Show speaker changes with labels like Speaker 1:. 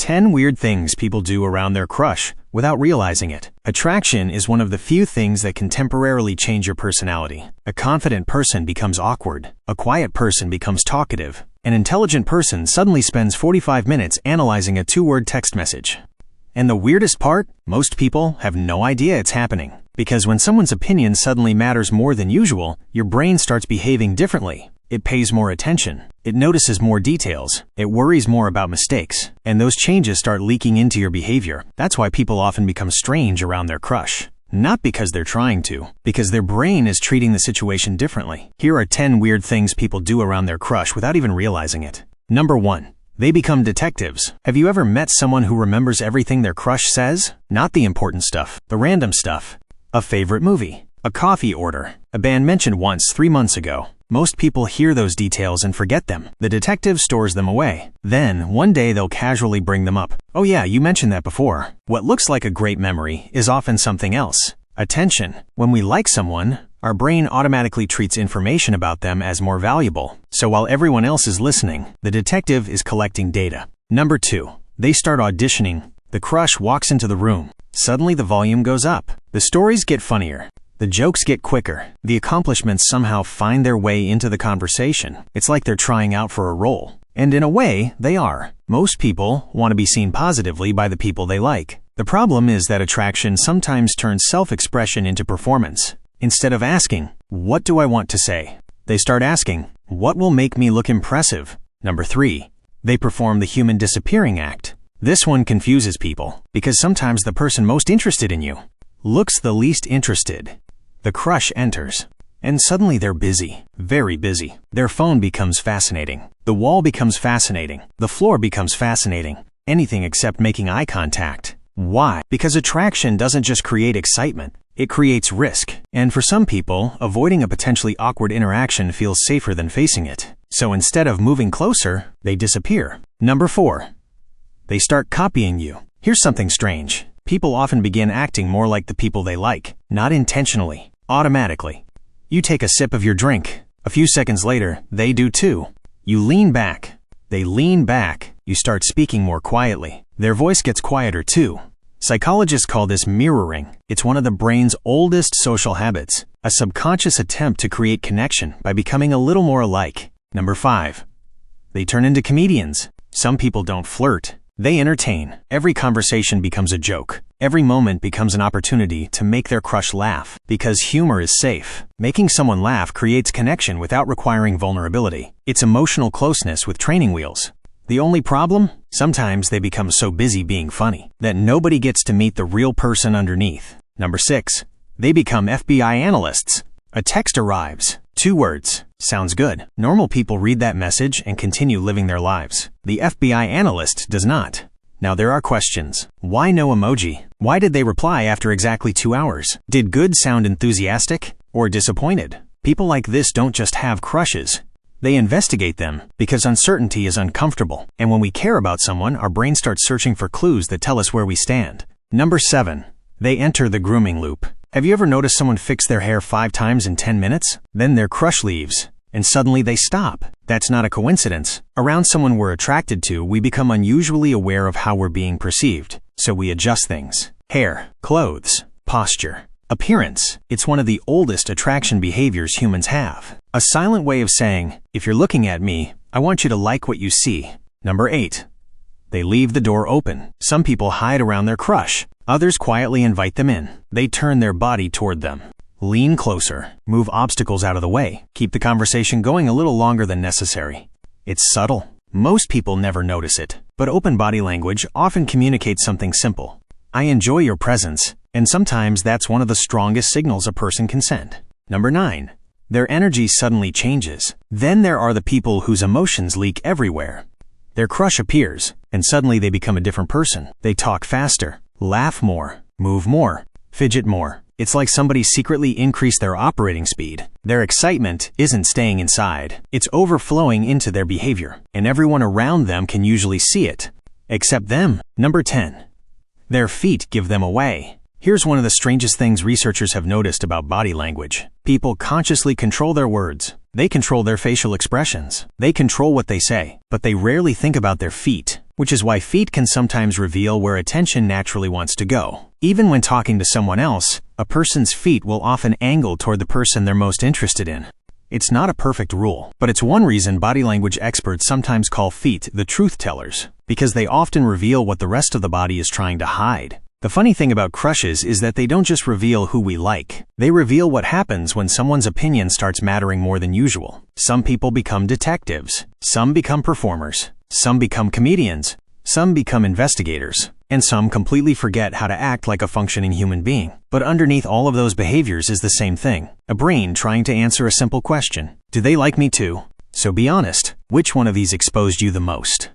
Speaker 1: 10 weird things people do around their crush without realizing it. Attraction is one of the few things that can temporarily change your personality. A confident person becomes awkward. A quiet person becomes talkative. An intelligent person suddenly spends 45 minutes analyzing a 2-word text message. And the weirdest part? Most people have no idea it's happening. Because when someone's opinion suddenly matters more than usual, your brain starts behaving differently. It pays more attention. It notices more details. It worries more about mistakes. And those changes start leaking into your behavior. That's why people often become strange around their crush. Not because they're trying to, because their brain is treating the situation differently. Here are 10 weird things people do around their crush without even realizing it. Number 1. They become detectives. Have you ever met someone who remembers everything their crush says? Not the important stuff, the random stuff. A favorite movie, a coffee order, a band mentioned once 3 months ago. Most people hear those details and forget them. The detective stores them away. Then, one day they'll casually bring them up. Oh yeah, you mentioned that before. What looks like a great memory is often something else. Attention. When we like someone, our brain automatically treats information about them as more valuable. So while everyone else is listening, the detective is collecting data. Number 2. They start auditioning. The crush walks into the room. Suddenly the volume goes up. The stories get funnier. The jokes get quicker. The accomplishments somehow find their way into the conversation. It's like they're trying out for a role. And in a way, they are. Most people want to be seen positively by the people they like. The problem is that attraction sometimes turns self-expression into performance. Instead of asking, "What do I want to say?" they start asking, "What will make me look impressive?" Number 3. They perform the human disappearing act. This one confuses people, because sometimes the person most interested in you looks the least interested. The crush enters, and suddenly they're busy, very busy. Their phone becomes fascinating. The wall becomes fascinating. The floor becomes fascinating. Anything except making eye contact. Why? Because attraction doesn't just create excitement, it creates risk. And for some people, avoiding a potentially awkward interaction feels safer than facing it. So instead of moving closer, they disappear. Number 4. They start copying you. Here's something strange. People often begin acting more like the people they like, not intentionally, automatically. You take a sip of your drink. A few seconds later, they do too. You lean back. They lean back. You start speaking more quietly. Their voice gets quieter too. Psychologists call this mirroring. It's one of the brain's oldest social habits, a subconscious attempt to create connection by becoming a little more alike. Number 5. They turn into comedians. Some people don't flirt. They entertain. Every conversation becomes a joke. Every moment becomes an opportunity to make their crush laugh, because humor is safe. Making someone laugh creates connection without requiring vulnerability. It's emotional closeness with training wheels. The only problem? Sometimes they become so busy being funny that nobody gets to meet the real person underneath. Number 6. They become FBI analysts. A text arrives. 2 words. Sounds good. Normal people read that message and continue living their lives. The FBI analyst does not. Now there are questions. Why no emoji? Why did they reply after exactly 2 hours? Did good sound enthusiastic or disappointed? People like this don't just have crushes. They investigate them because uncertainty is uncomfortable. And when we care about someone, our brain starts searching for clues that tell us where we stand. Number 7. They enter the grooming loop. Have you ever noticed someone fix their hair 5 times in 10 minutes? Then their crush leaves, and suddenly they stop. That's not a coincidence. Around someone we're attracted to, we become unusually aware of how we're being perceived, so we adjust things. Hair, clothes, posture, appearance. It's one of the oldest attraction behaviors humans have. A silent way of saying, if you're looking at me, I want you to like what you see. Number 8. They leave the door open. Some people hide around their crush. Others quietly invite them in. They turn their body toward them. Lean closer. Move obstacles out of the way. Keep the conversation going a little longer than necessary. It's subtle. Most people never notice it. But open body language often communicates something simple. I enjoy your presence. And sometimes that's one of the strongest signals a person can send. Number 9. Their energy suddenly changes. Then there are the people whose emotions leak everywhere. Their crush appears, and suddenly they become a different person. They talk faster, laugh more, move more, fidget more. It's like somebody secretly increased their operating speed. Their excitement isn't staying inside. It's overflowing into their behavior, and everyone around them can usually see it. Except them. Number 10. Their feet give them away. Here's one of the strangest things researchers have noticed about body language. People consciously control their words. They control their facial expressions. They control what they say, but they rarely think about their feet. which is why feet can sometimes reveal where attention naturally wants to go. Even when talking to someone else, a person's feet will often angle toward the person they're most interested in. It's not a perfect rule, but it's one reason body language experts sometimes call feet the truth tellers, because they often reveal what the rest of the body is trying to hide. The funny thing about crushes is that they don't just reveal who we like. They reveal what happens when someone's opinion starts mattering more than usual. Some people become detectives. Some become performers. Some become comedians. Some become investigators. And some completely forget how to act like a functioning human being. But underneath all of those behaviors is the same thing: a brain trying to answer a simple question. Do they like me too? So be honest. Which one of these exposed you the most?